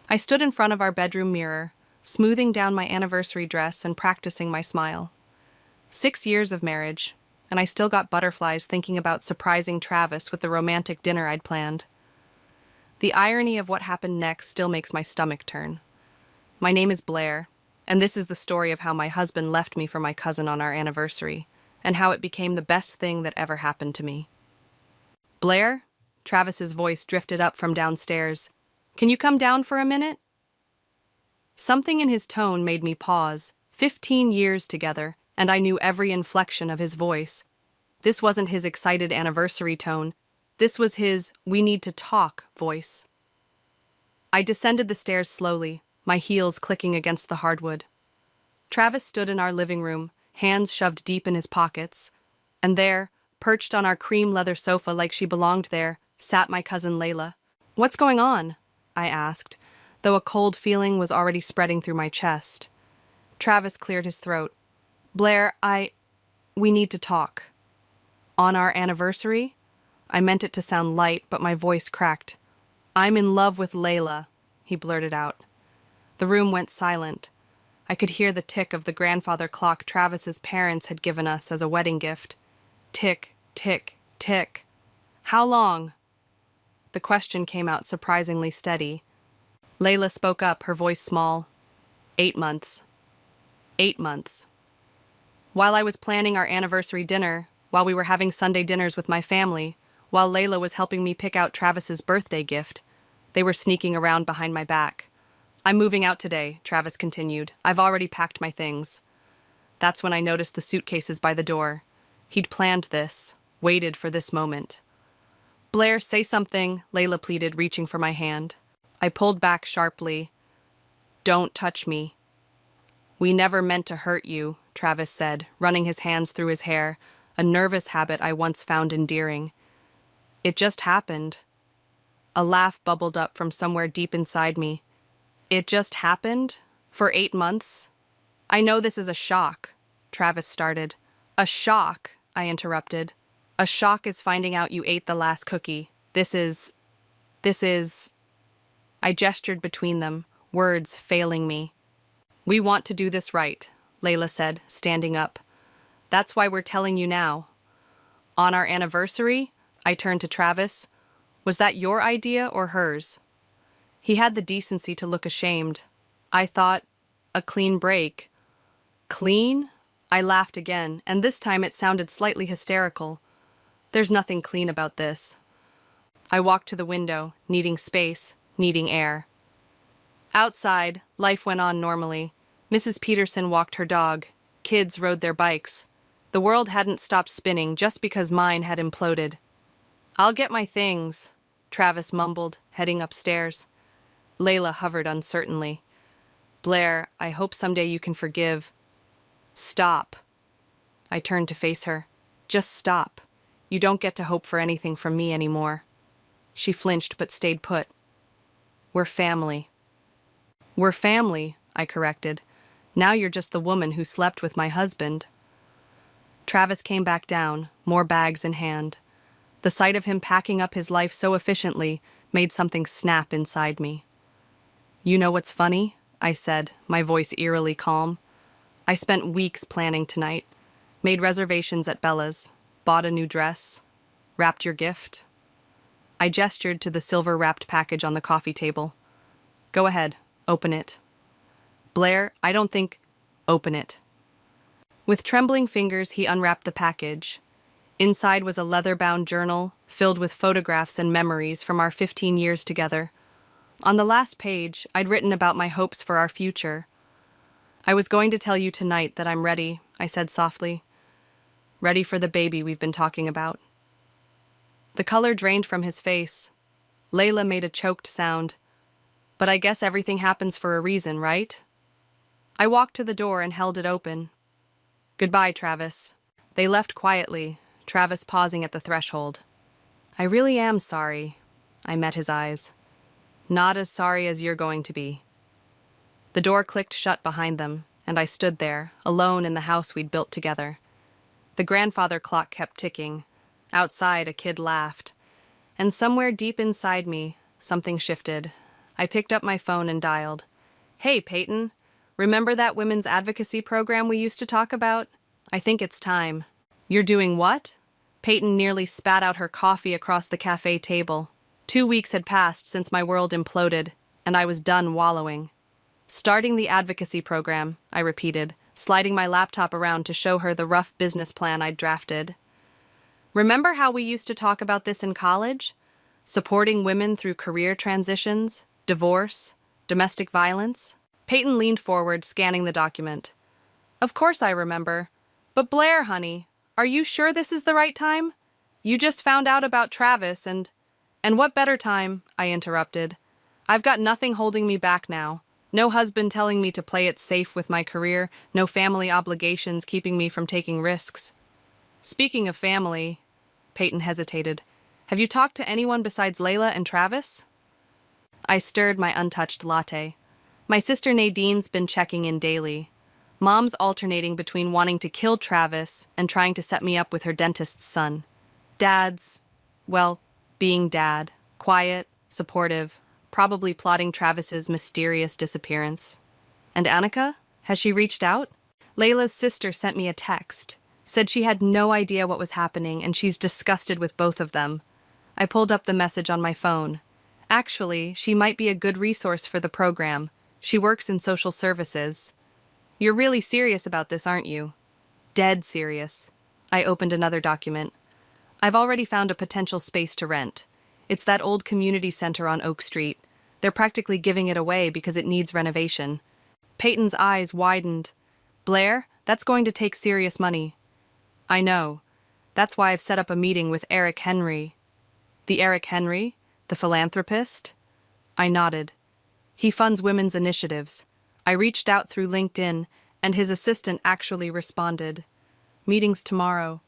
I stood in front of our bedroom mirror, smoothing down my anniversary dress and practicing my smile. 6 years of marriage, and I still got butterflies thinking about surprising Travis with the romantic dinner I'd planned. The irony of what happened next still makes my stomach turn. My name is Blair, and this is the story of how my husband left me for my cousin on our anniversary, and how it became the best thing that ever happened to me. Blair? Travis's voice drifted up from downstairs. Can you come down for a minute? Something in his tone made me pause. 15 years together, and I knew every inflection of his voice. This wasn't his excited anniversary tone. This was his "we need to talk" voice. I descended the stairs slowly, my heels clicking against the hardwood. Travis stood in our living room, hands shoved deep in his pockets, and there, perched on our cream leather sofa like she belonged there, sat my cousin Layla. "What's going on?" I asked, though a cold feeling was already spreading through my chest. Travis cleared his throat. "Blair, we need to talk." "On our anniversary?" I meant it to sound light, but my voice cracked. "I'm in love with Layla," he blurted out. The room went silent. I could hear the tick of the grandfather clock Travis's parents had given us as a wedding gift. Tick, tick, tick. "How long?" The question came out surprisingly steady. Layla spoke up, her voice small. 8 months. 8 months. While I was planning our anniversary dinner, while we were having Sunday dinners with my family, while Layla was helping me pick out Travis's birthday gift, they were sneaking around behind my back. "I'm moving out today," Travis continued. "I've already packed my things." That's when I noticed the suitcases by the door. He'd planned this, waited for this moment. "Blair, say something," Layla pleaded, reaching for my hand. I pulled back sharply. "Don't touch me." "We never meant to hurt you," Travis said, running his hands through his hair, a nervous habit I once found endearing. "It just happened." A laugh bubbled up from somewhere deep inside me. "It just happened? For 8 months?" "I know this is a shock," Travis started. "A shock," I interrupted. "A shock is finding out you ate the last cookie. This is... I gestured between them, words failing me. "We want to do this right," Layla said, standing up. "That's why we're telling you now." "On our anniversary?" I turned to Travis. "Was that your idea or hers?" He had the decency to look ashamed. I thought, a clean break. "Clean?" I laughed again, and this time it sounded slightly hysterical. "There's nothing clean about this." I walked to the window, needing space, needing air. Outside, life went on normally. Mrs. Peterson walked her dog. Kids rode their bikes. The world hadn't stopped spinning just because mine had imploded. "I'll get my things," Travis mumbled, heading upstairs. Layla hovered uncertainly. "Blair, I hope someday you can forgive." "Stop." I turned to face her. "Just stop. You don't get to hope for anything from me anymore." She flinched but stayed put. "We're family." "We're family," I corrected. "Now you're just the woman who slept with my husband." Travis came back down, more bags in hand. The sight of him packing up his life so efficiently made something snap inside me. "You know what's funny?" I said, my voice eerily calm. "I spent weeks planning tonight. Made reservations at Bella's, bought a new dress, wrapped your gift." I gestured to the silver-wrapped package on the coffee table. "Go ahead, open it." "Blair, I don't think—" "Open it." With trembling fingers, he unwrapped the package. Inside was a leather-bound journal filled with photographs and memories from our 15 years together. On the last page, I'd written about my hopes for our future. "I was going to tell you tonight that I'm ready," I said softly. "Ready for the baby we've been talking about." The color drained from his face. Layla made a choked sound. "But I guess everything happens for a reason, right?" I walked to the door and held it open. "Goodbye, Travis." They left quietly, Travis pausing at the threshold. "I really am sorry." I met his eyes. "Not as sorry as you're going to be." The door clicked shut behind them, and I stood there, alone in the house we'd built together. The grandfather clock kept ticking. Outside, a kid laughed. And somewhere deep inside me, something shifted. I picked up my phone and dialed. Hey, Peyton. Remember that women's advocacy program we used to talk about? I think it's time. You're doing what? Peyton nearly spat out her coffee across the cafe table. 2 weeks had passed since my world imploded, and I was done wallowing. Starting the advocacy program, I repeated, sliding my laptop around to show her the rough business plan I'd drafted. Remember how we used to talk about this in college? Supporting women through career transitions, divorce, domestic violence? Peyton leaned forward, scanning the document. Of course I remember. But Blair, honey, are you sure this is the right time? You just found out about Travis and what better time, I interrupted. I've got nothing holding me back now. No husband telling me to play it safe with my career, no family obligations keeping me from taking risks. Speaking of family, Peyton hesitated. Have you talked to anyone besides Layla and Travis? I stirred my untouched latte. My sister Nadine's been checking in daily. Mom's alternating between wanting to kill Travis and trying to set me up with her dentist's son. Dad's, well, being dad. Quiet, supportive, probably plotting Travis's mysterious disappearance. And Annika? Has she reached out? Layla's sister sent me a text. Said she had no idea what was happening and she's disgusted with both of them. I pulled up the message on my phone. Actually, she might be a good resource for the program. She works in social services. You're really serious about this, aren't you? Dead serious. I opened another document. I've already found a potential space to rent. It's that old community center on Oak Street. They're practically giving it away because it needs renovation. Peyton's eyes widened. Blair, that's going to take serious money. I know. That's why I've set up a meeting with Eric Henry. The Eric Henry? The philanthropist? I nodded. He funds women's initiatives. I reached out through LinkedIn, and his assistant actually responded. Meeting's tomorrow.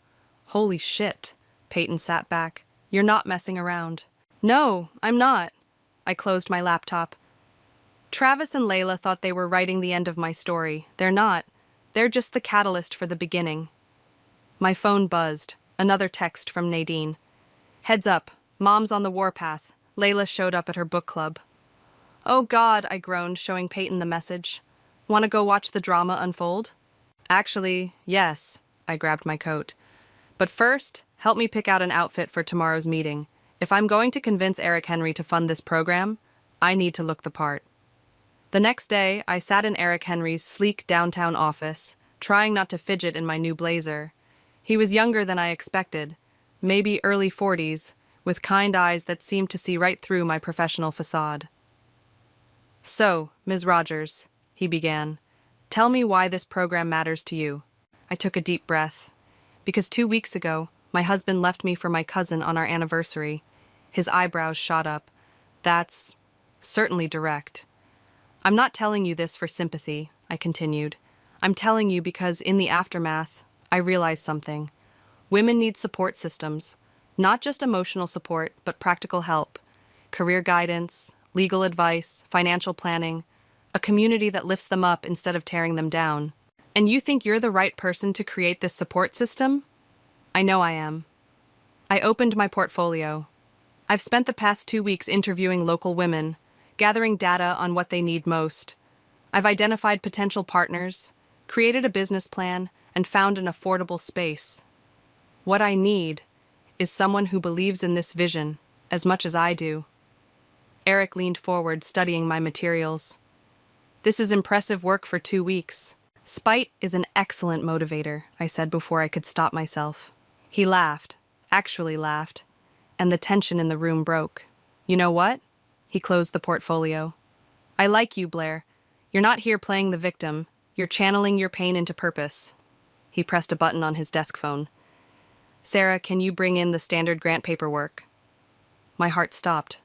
Holy shit. Peyton sat back. You're not messing around. No, I'm not. I closed my laptop. Travis and Layla thought they were writing the end of my story. They're not. They're just the catalyst for the beginning. My phone buzzed. Another text from Nadine. Heads up. Mom's on the warpath. Layla showed up at her book club. Oh God, I groaned, showing Peyton the message. Want to go watch the drama unfold? Actually, yes. I grabbed my coat. But first, help me pick out an outfit for tomorrow's meeting. If I'm going to convince Eric Henry to fund this program, I need to look the part. The next day, I sat in Eric Henry's sleek downtown office, trying not to fidget in my new blazer. He was younger than I expected, maybe early 40s, with kind eyes that seemed to see right through my professional facade. So, Ms. Rogers, he began, tell me why this program matters to you. I took a deep breath. Because 2 weeks ago, my husband left me for my cousin on our anniversary. His eyebrows shot up. That's certainly direct. I'm not telling you this for sympathy, I continued. I'm telling you because in the aftermath, I realized something. Women need support systems. Not just emotional support, but practical help. Career guidance, legal advice, financial planning. A community that lifts them up instead of tearing them down. And you think you're the right person to create this support system? I know I am. I opened my portfolio. I've spent the past 2 weeks interviewing local women, gathering data on what they need most. I've identified potential partners, created a business plan, and found an affordable space. What I need is someone who believes in this vision as much as I do. Eric leaned forward, studying my materials. This is impressive work for 2 weeks. Spite is an excellent motivator, I said before I could stop myself. He laughed, actually laughed, and the tension in the room broke. You know what? He closed the portfolio. I like you, Blair. You're not here playing the victim. You're channeling your pain into purpose. He pressed a button on his desk phone. Sarah, can you bring in the standard grant paperwork? My heart stopped.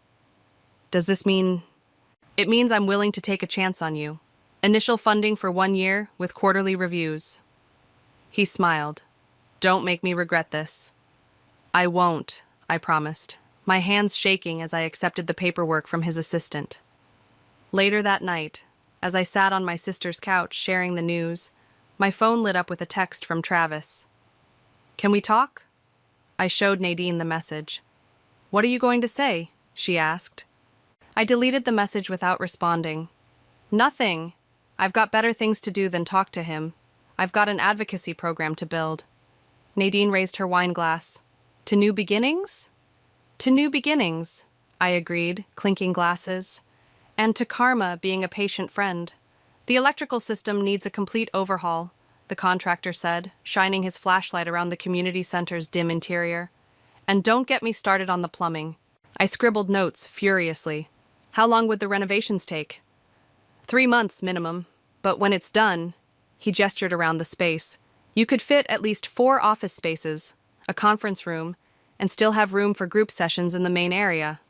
Does this mean... It means I'm willing to take a chance on you. Initial funding for 1 year with quarterly reviews. He smiled. Don't make me regret this. I won't, I promised, my hands shaking as I accepted the paperwork from his assistant. Later that night, as I sat on my sister's couch sharing the news, my phone lit up with a text from Travis. Can we talk? I showed Nadine the message. What are you going to say? She asked. I deleted the message without responding. Nothing. I've got better things to do than talk to him. I've got an advocacy program to build. Nadine raised her wine glass. To new beginnings? To new beginnings, I agreed, clinking glasses. And to karma being a patient friend. The electrical system needs a complete overhaul, the contractor said, shining his flashlight around the community center's dim interior. And don't get me started on the plumbing. I scribbled notes furiously. How long would the renovations take? 3 months minimum, but when it's done, he gestured around the space, you could fit at least 4 office spaces, a conference room, and still have room for group sessions in the main area.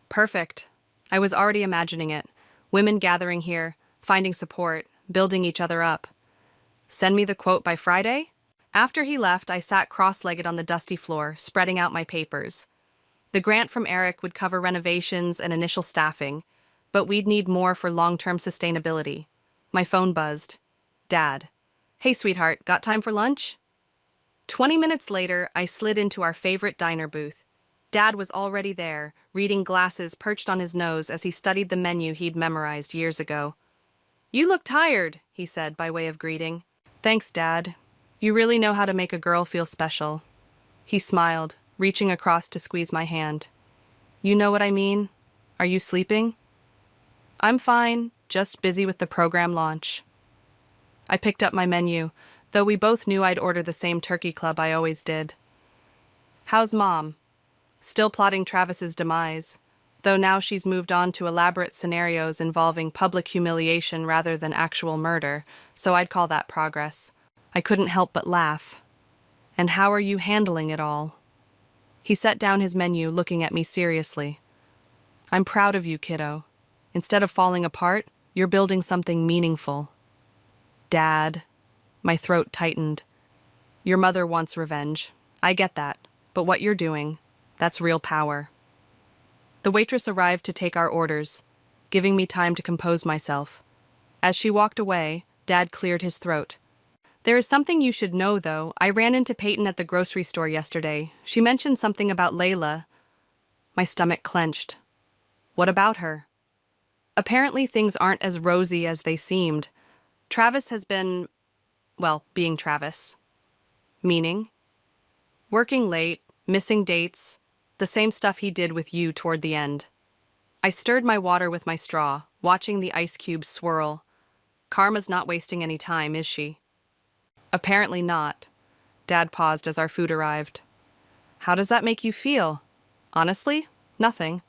Perfect. I was already imagining it. Women gathering here, finding support, building each other up. Send me the quote by Friday? After he left, I sat cross-legged on the dusty floor, spreading out my papers. The grant from Eric would cover renovations and initial staffing, but we'd need more for long-term sustainability. My phone buzzed. Dad. Hey, sweetheart, got time for lunch? 20 minutes later, I slid into our favorite diner booth. Dad was already there, reading glasses perched on his nose as he studied the menu he'd memorized years ago. You look tired, he said by way of greeting. Thanks, Dad. You really know how to make a girl feel special. He smiled, reaching across to squeeze my hand. You know what I mean? Are you sleeping? I'm fine, just busy with the program launch. I picked up my menu, though we both knew I'd order the same turkey club I always did. How's Mom? Still plotting Travis's demise, though now she's moved on to elaborate scenarios involving public humiliation rather than actual murder, so I'd call that progress. I couldn't help but laugh. And how are you handling it all? He set down his menu, looking at me seriously. I'm proud of you, kiddo. Instead of falling apart, you're building something meaningful. Dad. My throat tightened. Your mother wants revenge. I get that. But what you're doing, that's real power. The waitress arrived to take our orders, giving me time to compose myself. As she walked away, Dad cleared his throat. There is something you should know, though. I ran into Peyton at the grocery store yesterday. She mentioned something about Layla. My stomach clenched. What about her? Apparently things aren't as rosy as they seemed. Travis has been, well, being Travis. Meaning? Working late, missing dates, the same stuff he did with you toward the end. I stirred my water with my straw, watching the ice cubes swirl. Karma's not wasting any time, is she? Apparently not. Dad paused as our food arrived. How does that make you feel? Honestly, nothing.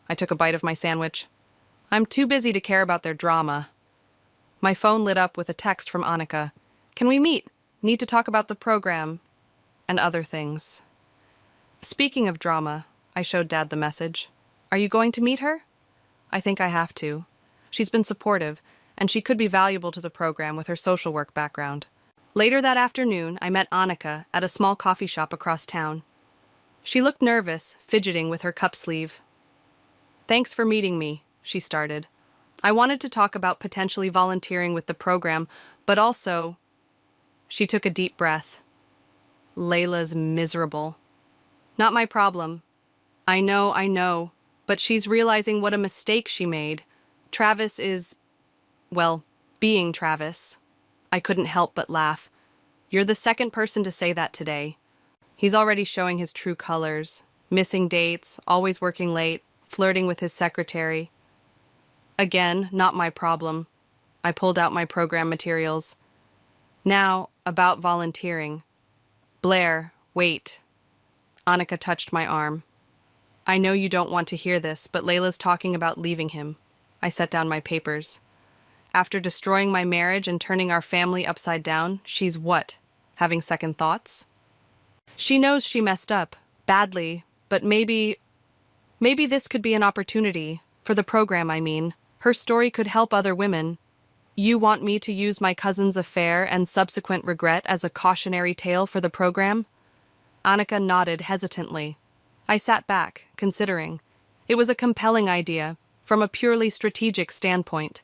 I took a bite of my sandwich. I'm too busy to care about their drama. My phone lit up with a text from Annika. Can we meet? Need to talk about the program. And other things. Speaking of drama, I showed Dad the message. Are you going to meet her? I think I have to. She's been supportive, and she could be valuable to the program with her social work background. Later that afternoon, I met Annika at a small coffee shop across town. She looked nervous, fidgeting with her cup sleeve. Thanks for meeting me, she started. I wanted to talk about potentially volunteering with the program, but also... She took a deep breath. Layla's miserable. Not my problem. I know, but she's realizing what a mistake she made. Travis is, well, being Travis. I couldn't help but laugh. You're the second person to say that today. He's already showing his true colors. Missing dates, always working late, flirting with his secretary. Again, not my problem. I pulled out my program materials. Now, about volunteering. Blair, wait. Annika touched my arm. I know you don't want to hear this, but Layla's talking about leaving him. I set down my papers. After destroying my marriage and turning our family upside down, she's what? Having second thoughts? She knows she messed up, badly, but maybe this could be an opportunity, for the program, I mean. Her story could help other women. You want me to use my cousin's affair and subsequent regret as a cautionary tale for the program? Annika nodded hesitantly. I sat back, considering. It was a compelling idea, from a purely strategic standpoint.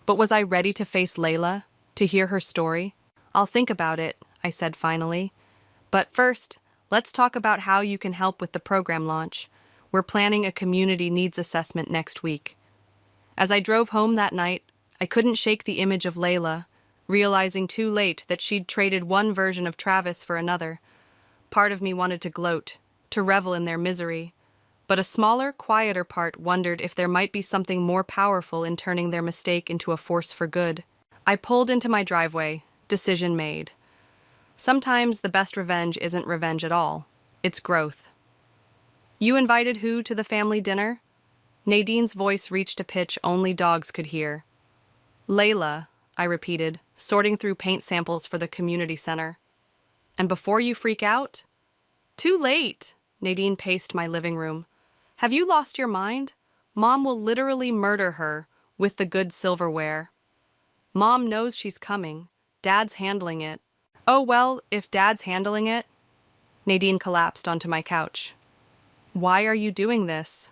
But was I ready to face Layla, to hear her story? I'll think about it, I said finally. But first, let's talk about how you can help with the program launch. We're planning a community needs assessment next week. As I drove home that night, I couldn't shake the image of Layla, realizing too late that she'd traded one version of Travis for another. Part of me wanted to gloat, to revel in their misery, but a smaller, quieter part wondered if there might be something more powerful in turning their mistake into a force for good. I pulled into my driveway, decision made. Sometimes the best revenge isn't revenge at all. It's growth. You invited who to the family dinner? Nadine's voice reached a pitch only dogs could hear. Layla, I repeated, sorting through paint samples for the community center. And before you freak out? Too late, Nadine paced my living room. Have you lost your mind? Mom will literally murder her with the good silverware. Mom knows she's coming. Dad's handling it. Oh, well, if Dad's handling it. Nadine collapsed onto my couch. Why are you doing this?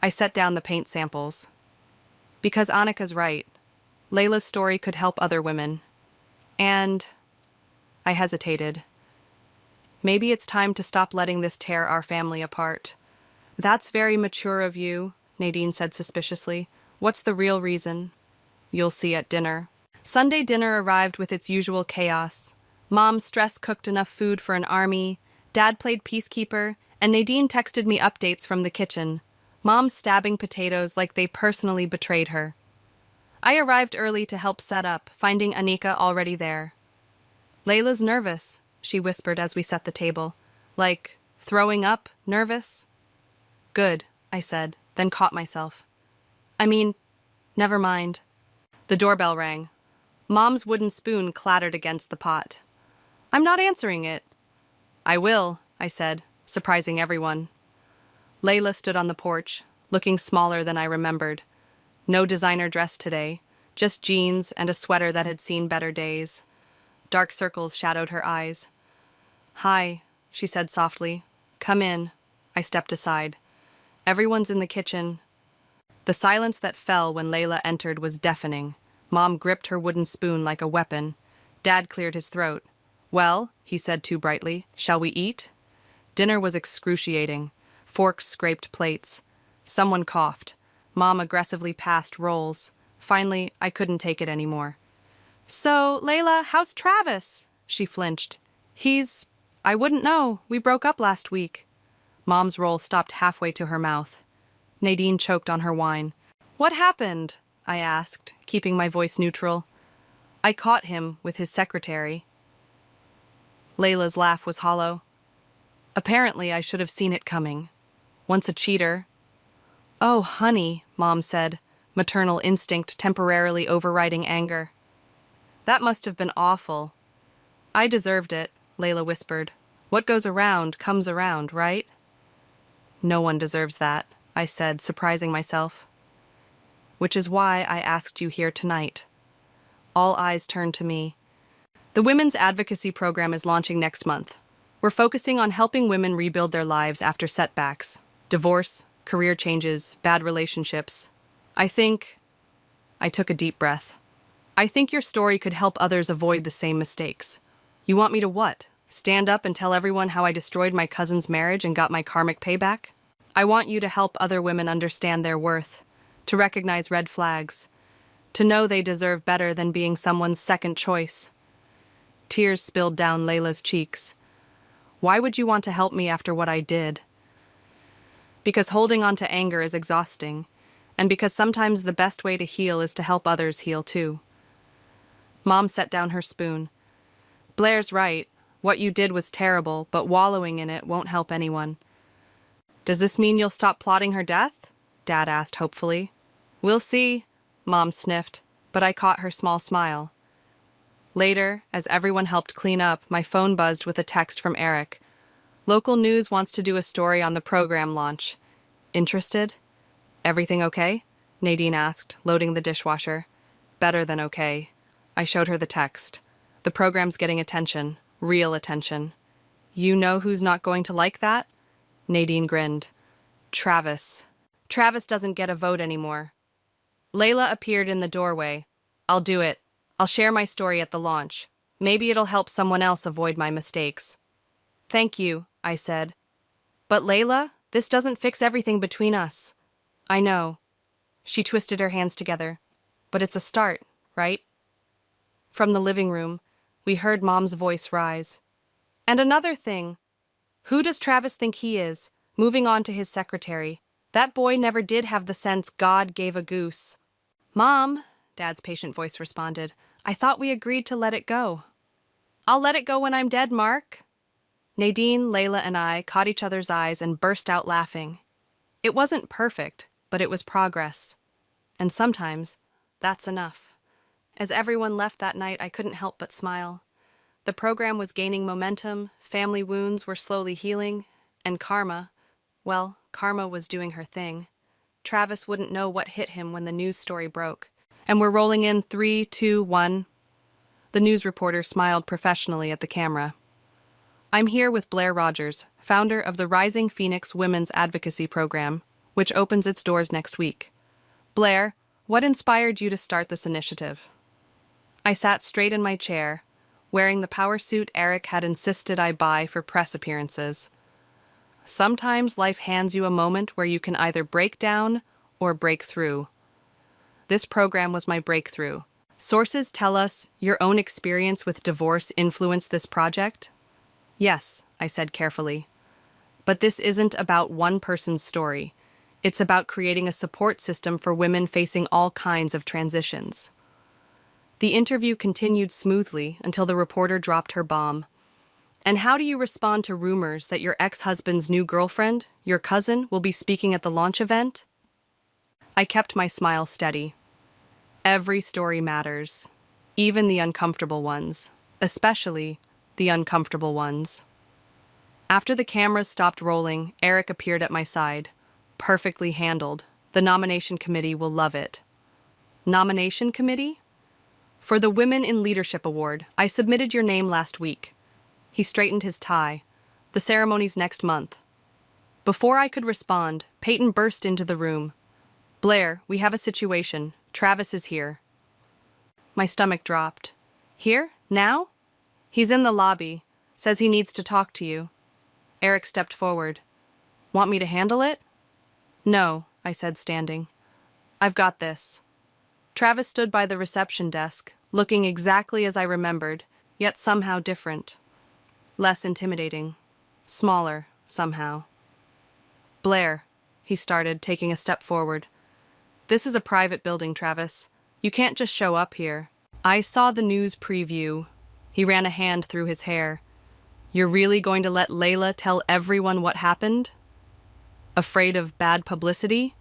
I set down the paint samples. Because Annika's right. Layla's story could help other women. And I hesitated. Maybe it's time to stop letting this tear our family apart. That's very mature of you, Nadine said suspiciously. What's the real reason? You'll see at dinner. Sunday dinner arrived with its usual chaos. Mom stress-cooked enough food for an army, Dad played peacekeeper, and Nadine texted me updates from the kitchen. Mom stabbing potatoes like they personally betrayed her. I arrived early to help set up, finding Annika already there. Layla's nervous, she whispered as we set the table. Like, throwing up, nervous? Good, I said, then caught myself. Never mind. The doorbell rang. Mom's wooden spoon clattered against the pot. I'm not answering it. I will, I said, surprising everyone. Layla stood on the porch, looking smaller than I remembered. No designer dress today, just jeans and a sweater that had seen better days. Dark circles shadowed her eyes. Hi, she said softly. Come in. I stepped aside. Everyone's in the kitchen. The silence that fell when Layla entered was deafening. Mom gripped her wooden spoon like a weapon. Dad cleared his throat. Well, he said too brightly, shall we eat? Dinner was excruciating. Forks scraped plates. Someone coughed. Mom aggressively passed rolls. Finally, I couldn't take it anymore. So, Layla, how's Travis? She flinched. I wouldn't know. We broke up last week. Mom's roll stopped halfway to her mouth. Nadine choked on her wine. What happened? I asked, keeping my voice neutral. I caught him with his secretary. Layla's laugh was hollow. Apparently, I should have seen it coming. Once a cheater. Oh, honey, Mom said, maternal instinct temporarily overriding anger. That must have been awful. I deserved it, Layla whispered. What goes around comes around, right? No one deserves that, I said, surprising myself. Which is why I asked you here tonight. All eyes turned to me. The Women's Advocacy Program is launching next month. We're focusing on helping women rebuild their lives after setbacks, divorce, career changes, bad relationships. I took a deep breath. I think your story could help others avoid the same mistakes. You want me to what? Stand up and tell everyone how I destroyed my cousin's marriage and got my karmic payback? I want you to help other women understand their worth, to recognize red flags, to know they deserve better than being someone's second choice. Tears spilled down Layla's cheeks. Why would you want to help me after what I did? Because holding on to anger is exhausting, and because sometimes the best way to heal is to help others heal too. Mom set down her spoon. Blair's right. What you did was terrible, but wallowing in it won't help anyone. Does this mean you'll stop plotting her death? Dad asked hopefully. We'll see, Mom sniffed, but I caught her small smile. Later, as everyone helped clean up, my phone buzzed with a text from Eric. Local news wants to do a story on the program launch. Interested? Everything okay? Nadine asked, loading the dishwasher. Better than okay. I showed her the text. The program's getting attention. Real attention. You know who's not going to like that? Nadine grinned. Travis. Travis doesn't get a vote anymore. Layla appeared in the doorway. I'll do it. I'll share my story at the launch. Maybe it'll help someone else avoid my mistakes. Thank you, I said. But Layla? This doesn't fix everything between us. I know. She twisted her hands together. But it's a start, right? From the living room, we heard Mom's voice rise. And another thing. Who does Travis think he is? Moving on to his secretary. That boy never did have the sense God gave a goose. Mom, Dad's patient voice responded, I thought we agreed to let it go. I'll let it go when I'm dead, Mark. Nadine, Layla, and I caught each other's eyes and burst out laughing. It wasn't perfect, but it was progress. And sometimes, that's enough. As everyone left that night, I couldn't help but smile. The program was gaining momentum, family wounds were slowly healing, and karma was doing her thing. Travis wouldn't know what hit him when the news story broke. And we're rolling in 3, 2, 1. The news reporter smiled professionally at the camera. I'm here with Blair Rogers, founder of the Rising Phoenix Women's Advocacy Program, which opens its doors next week. Blair, what inspired you to start this initiative? I sat straight in my chair, wearing the power suit Eric had insisted I buy for press appearances. Sometimes life hands you a moment where you can either break down or break through. This program was my breakthrough. Sources tell us your own experience with divorce influenced this project? Yes, I said carefully. But this isn't about one person's story. It's about creating a support system for women facing all kinds of transitions. The interview continued smoothly until the reporter dropped her bomb. And how do you respond to rumors that your ex-husband's new girlfriend, your cousin, will be speaking at the launch event? I kept my smile steady. Every story matters, even the uncomfortable ones, especially the uncomfortable ones. After the cameras stopped rolling, Eric appeared at my side. Perfectly handled. The nomination committee will love it. Nomination committee? For the Women in Leadership Award, I submitted your name last week. He straightened his tie. The ceremony's next month. Before I could respond, Peyton burst into the room. Blair, we have a situation. Travis is here. My stomach dropped. Here? Now? He's in the lobby. Says he needs to talk to you. Eric stepped forward. Want me to handle it? No, I said, standing. I've got this. Travis stood by the reception desk, looking exactly as I remembered, yet somehow different. Less intimidating. Smaller, somehow. Blair, he started, taking a step forward. This is a private building, Travis. You can't just show up here. I saw the news preview. He ran a hand through his hair. You're really going to let Layla tell everyone what happened? Afraid of bad publicity?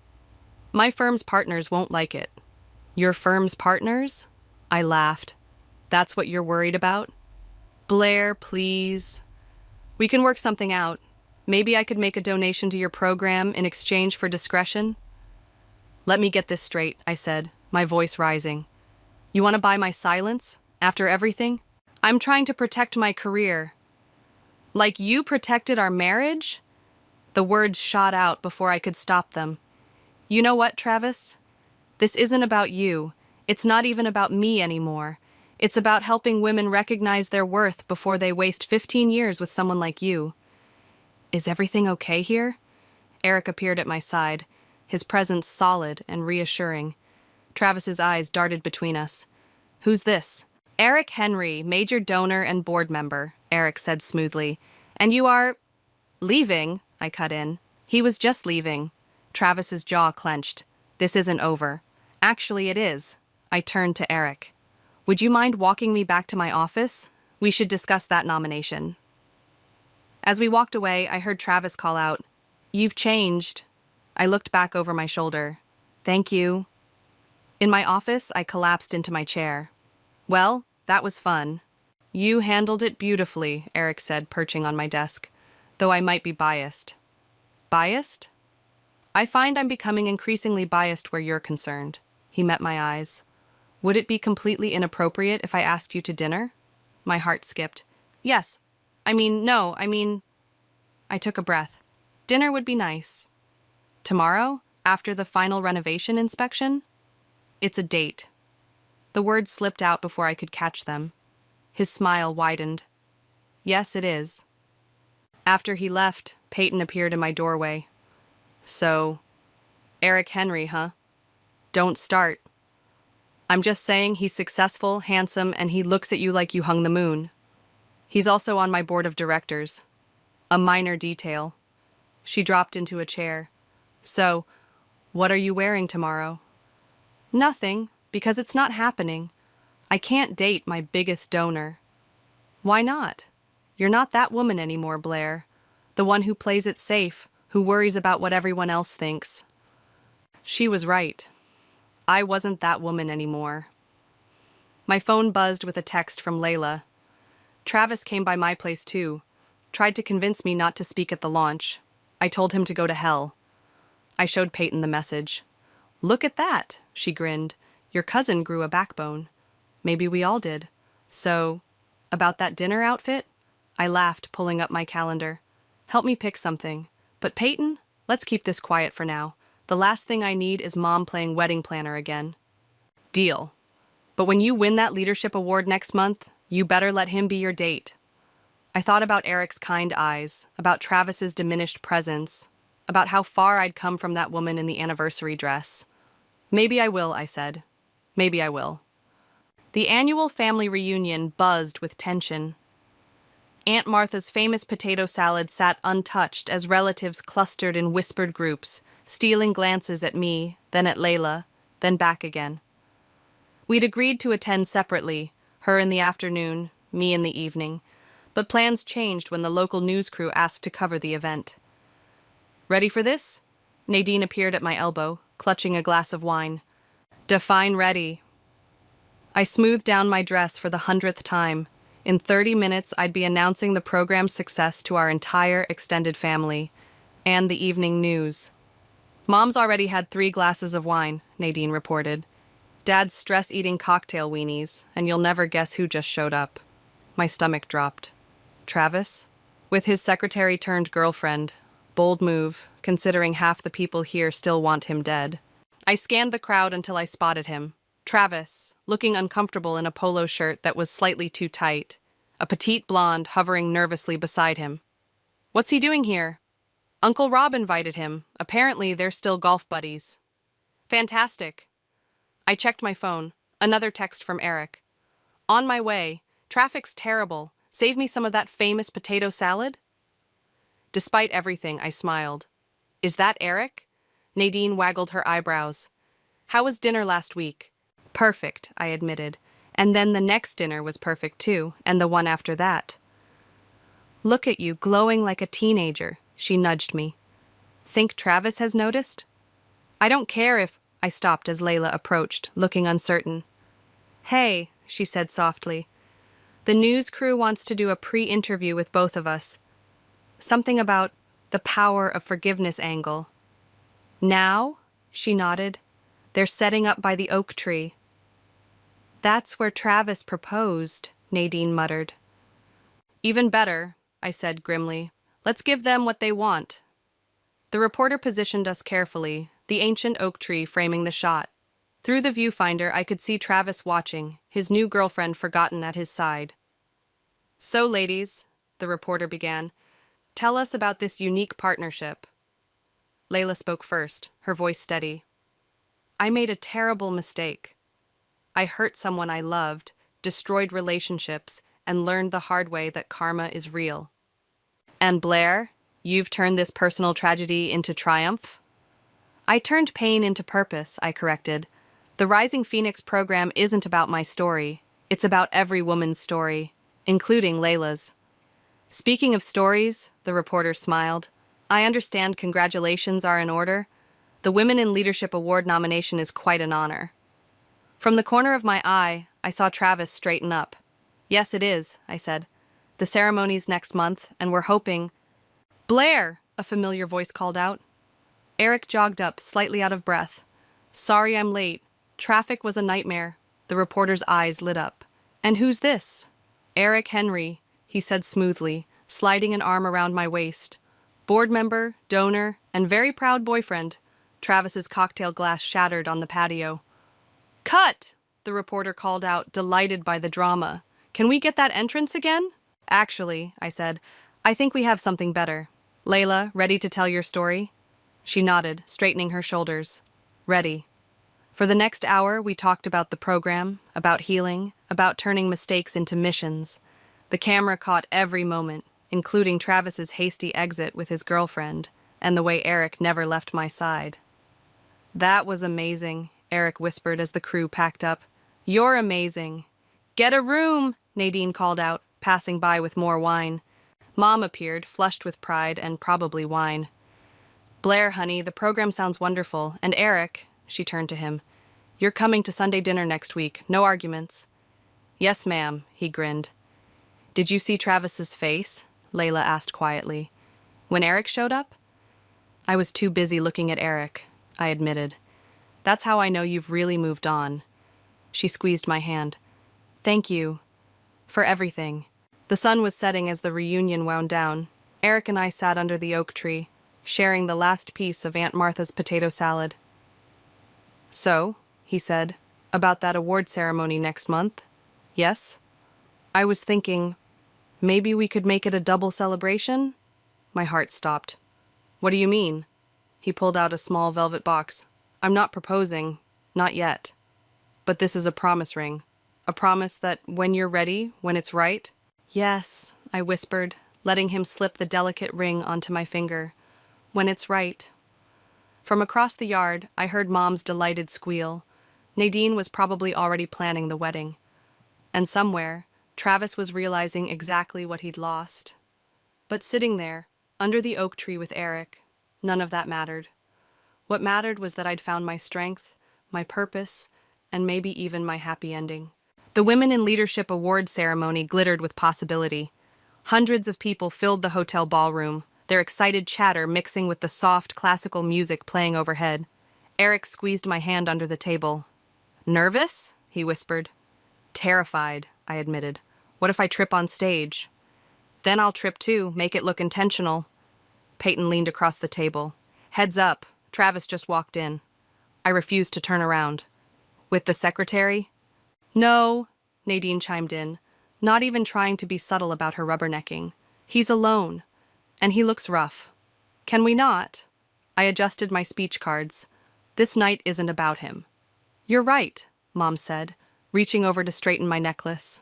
My firm's partners won't like it. Your firm's partners? I laughed. That's what you're worried about? Blair, please. We can work something out. Maybe I could make a donation to your program in exchange for discretion? Let me get this straight, I said, my voice rising. You want to buy my silence, after everything? I'm trying to protect my career. Like you protected our marriage? The words shot out before I could stop them. You know what, Travis? This isn't about you. It's not even about me anymore. It's about helping women recognize their worth before they waste 15 years with someone like you. Is everything okay here? Eric appeared at my side, his presence solid and reassuring. Travis's eyes darted between us. Who's this? Eric Henry, major donor and board member, Eric said smoothly. And you are... leaving, I cut in. He was just leaving. Travis's jaw clenched. This isn't over. Actually, it is. I turned to Eric. Would you mind walking me back to my office? We should discuss that nomination. As we walked away, I heard Travis call out, You've changed. I looked back over my shoulder. Thank you. In my office, I collapsed into my chair. Well, that was fun. You handled it beautifully, Eric said, perching on my desk, though I might be biased. Biased? I find I'm becoming increasingly biased where you're concerned. He met my eyes. Would it be completely inappropriate if I asked you to dinner? My heart skipped. Yes. No. I took a breath. Dinner would be nice. Tomorrow? After the final renovation inspection? It's a date. The words slipped out before I could catch them. His smile widened. Yes, it is. After he left, Peyton appeared in my doorway. So, Eric Henry, huh? Don't start. I'm just saying he's successful, handsome, and he looks at you like you hung the moon. He's also on my board of directors. A minor detail. She dropped into a chair. So, what are you wearing tomorrow? Nothing, because it's not happening. I can't date my biggest donor. Why not? You're not that woman anymore, Blair. The one who plays it safe, who worries about what everyone else thinks. She was right. I wasn't that woman anymore. My phone buzzed with a text from Layla. Travis came by my place too. Tried to convince me not to speak at the launch. I told him to go to hell. I showed Peyton the message. Look at that, she grinned. Your cousin grew a backbone. Maybe we all did. So, about that dinner outfit? I laughed, pulling up my calendar. Help me pick something. But Peyton, let's keep this quiet for now. The last thing I need is Mom playing wedding planner again. Deal. But when you win that leadership award next month, you better let him be your date. I thought about Eric's kind eyes, about Travis's diminished presence, about how far I'd come from that woman in the anniversary dress. Maybe I will, I said. Maybe I will. The annual family reunion buzzed with tension. Aunt Martha's famous potato salad sat untouched as relatives clustered in whispered groups, stealing glances at me, then at Layla, then back again. We'd agreed to attend separately, her in the afternoon, me in the evening, but plans changed when the local news crew asked to cover the event. Ready for this? Nadine appeared at my elbow, clutching a glass of wine. Define ready. I smoothed down my dress for the 100th time. In 30 minutes, I'd be announcing the program's success to our entire extended family, and the evening news. Mom's already had 3 glasses of wine, Nadine reported. Dad's stress-eating cocktail weenies, and you'll never guess who just showed up. My stomach dropped. Travis? With his secretary-turned-girlfriend. Bold move, considering half the people here still want him dead. I scanned the crowd until I spotted him. Travis, looking uncomfortable in a polo shirt that was slightly too tight. A petite blonde hovering nervously beside him. What's he doing here? Uncle Rob invited him. Apparently, they're still golf buddies. Fantastic. I checked my phone. Another text from Eric. On my way. Traffic's terrible. Save me some of that famous potato salad? Despite everything, I smiled. Is that Eric? Nadine waggled her eyebrows. How was dinner last week? Perfect, I admitted. And then the next dinner was perfect too, and the one after that. Look at you, glowing like a teenager, she nudged me. Think Travis has noticed? I don't care if... I stopped as Layla approached, looking uncertain. Hey, she said softly. The news crew wants to do a pre-interview with both of us. Something about the power of forgiveness angle. Now? She nodded. They're setting up by the oak tree. That's where Travis proposed, Nadine muttered. Even better, I said grimly. Let's give them what they want. The reporter positioned us carefully, the ancient oak tree framing the shot. Through the viewfinder, I could see Travis watching, his new girlfriend forgotten at his side. So, ladies, the reporter began, tell us about this unique partnership. Layla spoke first, her voice steady. I made a terrible mistake. I hurt someone I loved, destroyed relationships, and learned the hard way that karma is real. And Blair, you've turned this personal tragedy into triumph? I turned pain into purpose, I corrected. The Rising Phoenix program isn't about my story. It's about every woman's story, including Layla's. Speaking of stories, the reporter smiled, I understand congratulations are in order. The Women in Leadership Award nomination is quite an honor. From the corner of my eye, I saw Travis straighten up. Yes, it is, I said. The ceremony's next month, and we're hoping... Blair! A familiar voice called out. Eric jogged up, slightly out of breath. Sorry I'm late. Traffic was a nightmare. The reporter's eyes lit up. And who's this? Eric Henry, he said smoothly, sliding an arm around my waist. Board member, donor, and very proud boyfriend. Travis's cocktail glass shattered on the patio. Cut! The reporter called out, delighted by the drama. Can we get that entrance again? Actually, I said, I think we have something better. Layla, ready to tell your story? She nodded, straightening her shoulders. Ready. For the next hour, we talked about the program, about healing, about turning mistakes into missions. The camera caught every moment, including Travis's hasty exit with his girlfriend, and the way Eric never left my side. That was amazing, Eric whispered as the crew packed up. You're amazing. Get a room, Nadine called out, passing by with more wine. Mom appeared, flushed with pride and probably wine. Blair, honey, the program sounds wonderful. And Eric, she turned to him, you're coming to Sunday dinner next week, no arguments. Yes, ma'am, he grinned. Did you see Travis's face? Layla asked quietly. When Eric showed up? I was too busy looking at Eric, I admitted. That's how I know you've really moved on. She squeezed my hand. Thank you. For everything. The sun was setting as the reunion wound down. Eric and I sat under the oak tree, sharing the last piece of Aunt Martha's potato salad. So, he said, about that award ceremony next month? Yes? I was thinking, maybe we could make it a double celebration? My heart stopped. What do you mean? He pulled out a small velvet box. I'm not proposing, not yet. But this is a promise ring. A promise that when you're ready, when it's right. Yes, I whispered, letting him slip the delicate ring onto my finger. When it's right. From across the yard, I heard Mom's delighted squeal. Nadine was probably already planning the wedding. And somewhere, Travis was realizing exactly what he'd lost. But sitting there, under the oak tree with Eric, none of that mattered. What mattered was that I'd found my strength, my purpose, and maybe even my happy ending. The Women in Leadership Award ceremony glittered with possibility. Hundreds of people filled the hotel ballroom, their excited chatter mixing with the soft, classical music playing overhead. Eric squeezed my hand under the table. Nervous? He whispered. Terrified, I admitted. What if I trip on stage? Then I'll trip too, make it look intentional. Peyton leaned across the table. Heads up, Travis just walked in. I refused to turn around. With the secretary? No, Nadine chimed in, not even trying to be subtle about her rubbernecking. He's alone, and he looks rough. Can we not? I adjusted my speech cards. This night isn't about him. You're right, Mom said, reaching over to straighten my necklace.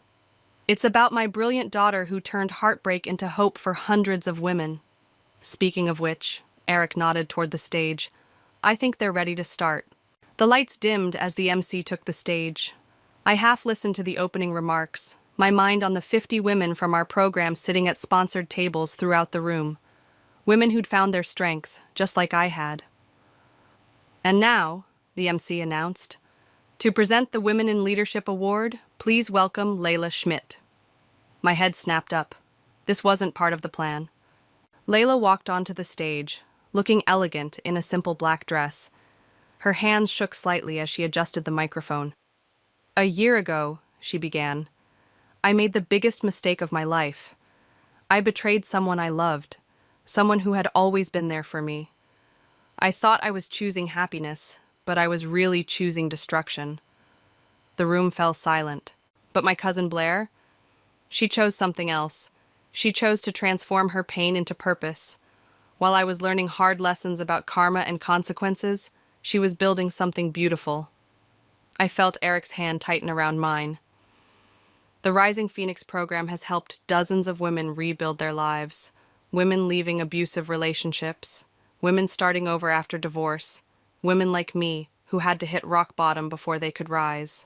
It's about my brilliant daughter who turned heartbreak into hope for hundreds of women. Speaking of which, Eric nodded toward the stage. I think they're ready to start. The lights dimmed as the MC took the stage. I half listened to the opening remarks, my mind on the 50 women from our program sitting at sponsored tables throughout the room. Women who'd found their strength, just like I had. And now, the MC announced, to present the Women in Leadership Award, please welcome Layla Schmidt. My head snapped up. This wasn't part of the plan. Layla walked onto the stage, looking elegant in a simple black dress. Her hands shook slightly as she adjusted the microphone. A year ago, she began, I made the biggest mistake of my life. I betrayed someone I loved, someone who had always been there for me. I thought I was choosing happiness, but I was really choosing destruction. The room fell silent. But my cousin Blair? She chose something else. She chose to transform her pain into purpose. While I was learning hard lessons about karma and consequences, she was building something beautiful. I felt Eric's hand tighten around mine. The Rising Phoenix program has helped dozens of women rebuild their lives. Women leaving abusive relationships. Women starting over after divorce. Women like me, who had to hit rock bottom before they could rise.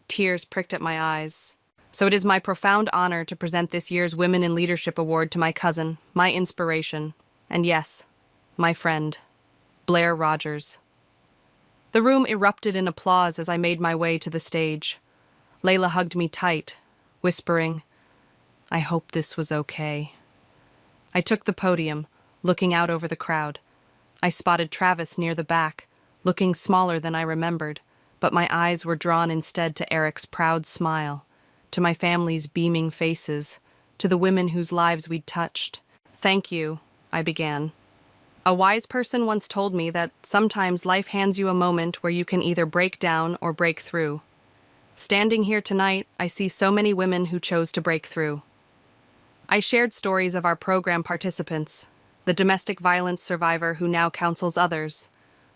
Tears pricked at my eyes. So it is my profound honor to present this year's Women in Leadership Award to my cousin, my inspiration, and yes, my friend, Blair Rogers. The room erupted in applause as I made my way to the stage. Layla hugged me tight, whispering, I hope this was okay. I took the podium, looking out over the crowd. I spotted Travis near the back, looking smaller than I remembered, but my eyes were drawn instead to Eric's proud smile, to my family's beaming faces, to the women whose lives we'd touched. Thank you, I began. A wise person once told me that sometimes life hands you a moment where you can either break down or break through. Standing here tonight, I see so many women who chose to break through. I shared stories of our program participants, The domestic violence survivor who now counsels others.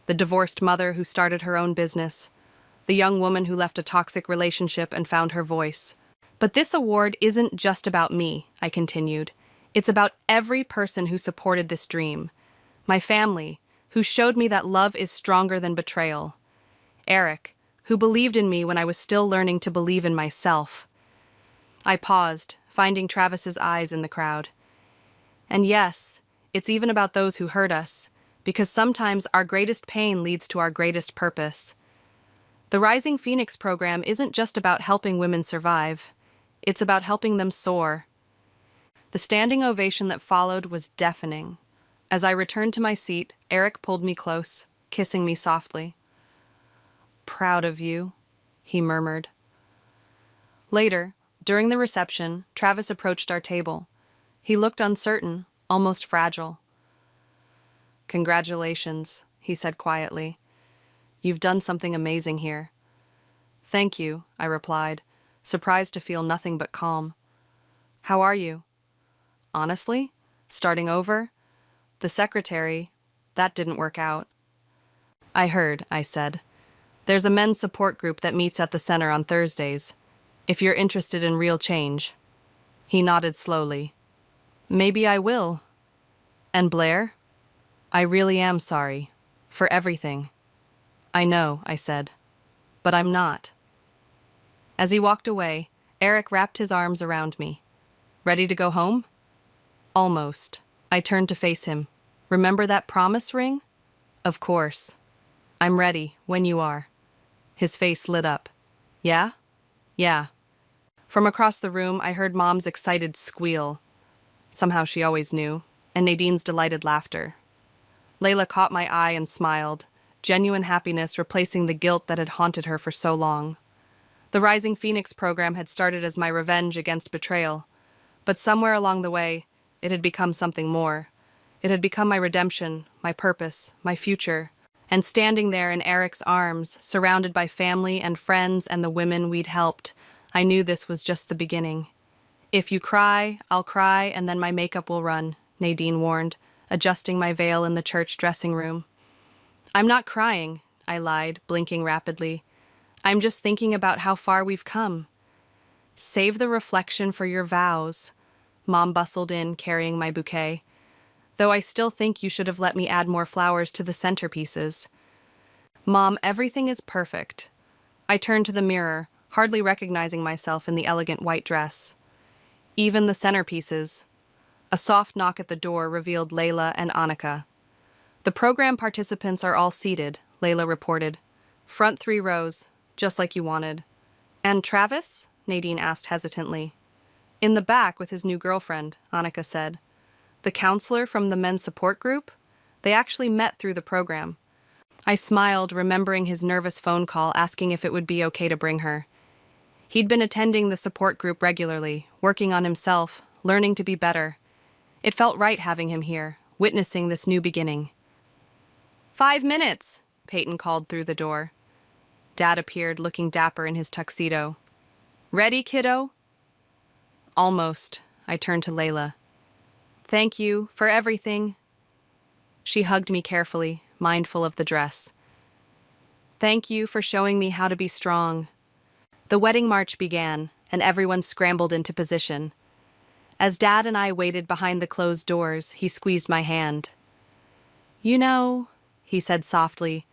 The divorced mother who started her own business. The young woman who left a toxic relationship and found her voice. But this award isn't just about me, I continued. It's about every person who supported this dream. My family, who showed me that love is stronger than betrayal. Eric, who believed in me when I was still learning to believe in myself. I paused, finding Travis's eyes in the crowd. And yes, it's even about those who hurt us, because sometimes our greatest pain leads to our greatest purpose. The Rising Phoenix program isn't just about helping women survive. It's about helping them soar. The standing ovation that followed was deafening. As I returned to my seat, Eric pulled me close, kissing me softly. "Proud of you," he murmured. Later, during the reception, Travis approached our table. He looked uncertain, almost fragile. "Congratulations," he said quietly. "You've done something amazing here." "Thank you," I replied, surprised to feel nothing but calm. "How are you?" "Honestly, starting over? The secretary, that didn't work out." "I heard," I said. "There's a men's support group that meets at the center on Thursdays, if you're interested in real change." He nodded slowly. "Maybe I will." "And Blair? I really am sorry. For everything." "I know," I said. "But I'm not." As he walked away, Eric wrapped his arms around me. "Ready to go home?" "Almost." I turned to face him. "Remember that promise ring?" "Of course." "I'm ready, when you are." His face lit up. "Yeah?" "Yeah." From across the room, I heard Mom's excited squeal. Somehow she always knew, and Nadine's delighted laughter. Layla caught my eye and smiled, genuine happiness replacing the guilt that had haunted her for so long. The Rising Phoenix program had started as my revenge against betrayal, but somewhere along the way, it had become something more. It had become my redemption, my purpose, my future, and standing there in Eric's arms, surrounded by family and friends and the women we'd helped, I knew this was just the beginning. "If you cry, I'll cry and then my makeup will run," Nadine warned, adjusting my veil in the church dressing room. "I'm not crying," I lied, blinking rapidly. "I'm just thinking about how far we've come." "Save the reflection for your vows," Mom bustled in, carrying my bouquet. "Though I still think you should have let me add more flowers to the centerpieces." "Mom, everything is perfect." I turned to the mirror, hardly recognizing myself in the elegant white dress. "Even the centerpieces." A soft knock at the door revealed Layla and Annika. "The program participants are all seated," Layla reported. "Front 3 rows, just like you wanted." "And Travis?" Nadine asked hesitantly. "In the back with his new girlfriend," Annika said. "The counselor from the men's support group? They actually met through the program." I smiled, remembering his nervous phone call asking if it would be okay to bring her. He'd been attending the support group regularly, working on himself, learning to be better. It felt right having him here, witnessing this new beginning. "5 minutes," Peyton called through the door. Dad appeared, looking dapper in his tuxedo. "Ready, kiddo?" "Almost." I turned to Layla. "Thank you for everything." She hugged me carefully, mindful of the dress. "Thank you for showing me how to be strong." The wedding march began, and everyone scrambled into position. As Dad and I waited behind the closed doors, he squeezed my hand. "You know," he said softly,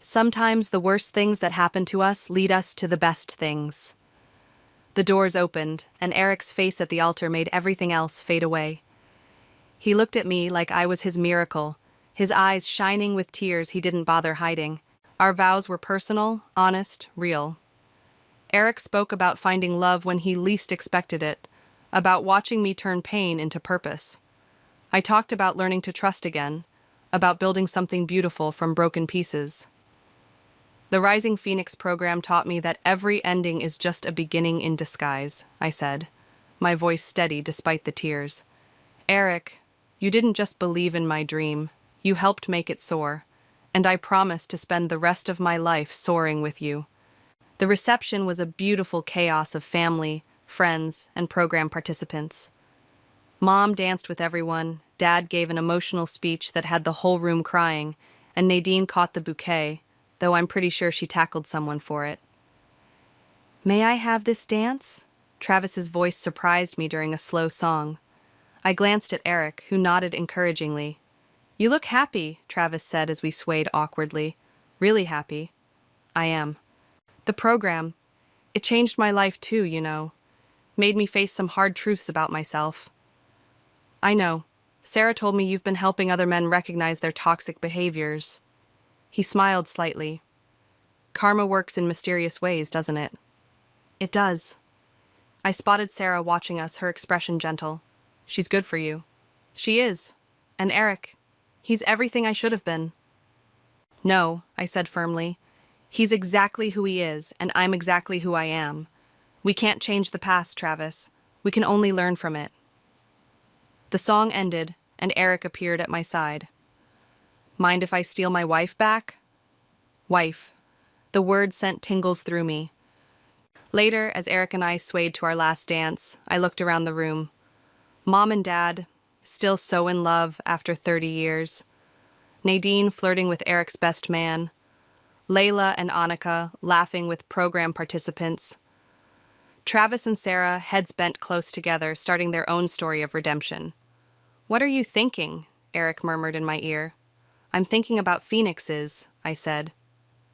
"sometimes the worst things that happen to us lead us to the best things." The doors opened, and Eric's face at the altar made everything else fade away. He looked at me like I was his miracle, his eyes shining with tears he didn't bother hiding. Our vows were personal, honest, real. Eric spoke about finding love when he least expected it, about watching me turn pain into purpose. I talked about learning to trust again, about building something beautiful from broken pieces. "The Rising Phoenix program taught me that every ending is just a beginning in disguise," I said, my voice steady despite the tears. "Eric, you didn't just believe in my dream, you helped make it soar, and I promise to spend the rest of my life soaring with you." The reception was a beautiful chaos of family, friends, and program participants. Mom danced with everyone, Dad gave an emotional speech that had the whole room crying, and Nadine caught the bouquet, though I'm pretty sure she tackled someone for it. "May I have this dance?" Travis's voice surprised me during a slow song. I glanced at Eric, who nodded encouragingly. "You look happy," Travis said as we swayed awkwardly. "Really happy." "I am." "The program. It changed my life too, you know. Made me face some hard truths about myself." "I know. Sarah told me you've been helping other men recognize their toxic behaviors." He smiled slightly. "Karma works in mysterious ways, doesn't it?" "It does." I spotted Sarah watching us, her expression gentle. "She's good for you." "She is. And Eric, he's everything I should have been." "No," I said firmly. "He's exactly who he is, and I'm exactly who I am. We can't change the past, Travis. We can only learn from it." The song ended, and Eric appeared at my side. "Mind if I steal my wife back?" Wife. The word sent tingles through me. Later, as Eric and I swayed to our last dance, I looked around the room. Mom and Dad, still so in love after 30 years. Nadine flirting with Eric's best man. Layla and Annika laughing with program participants. Travis and Sarah, heads bent close together, starting their own story of redemption. "What are you thinking?" Eric murmured in my ear. "I'm thinking about phoenixes," I said.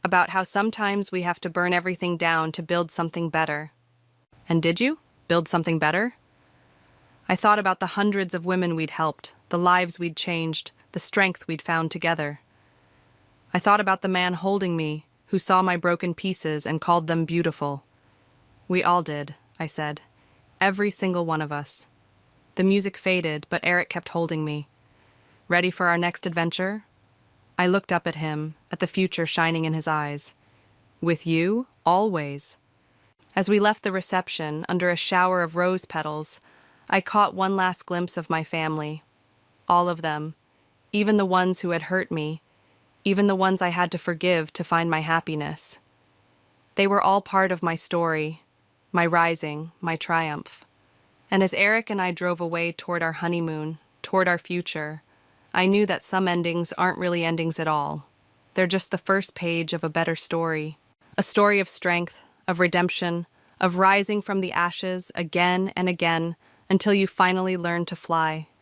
"About how sometimes we have to burn everything down to build something better." "And did you? Build something better?" I thought about the hundreds of women we'd helped, the lives we'd changed, the strength we'd found together. I thought about the man holding me, who saw my broken pieces and called them beautiful. "We all did," I said. "Every single one of us." The music faded, but Eric kept holding me. "Ready for our next adventure?" I looked up at him, at the future shining in his eyes. "With you, always." As we left the reception, under a shower of rose petals, I caught one last glimpse of my family. All of them, even the ones who had hurt me, even the ones I had to forgive to find my happiness. They were all part of my story, my rising, my triumph. And as Eric and I drove away toward our honeymoon, toward our future, I knew that some endings aren't really endings at all. They're just the first page of a better story. A story of strength, of redemption, of rising from the ashes again and again until you finally learn to fly.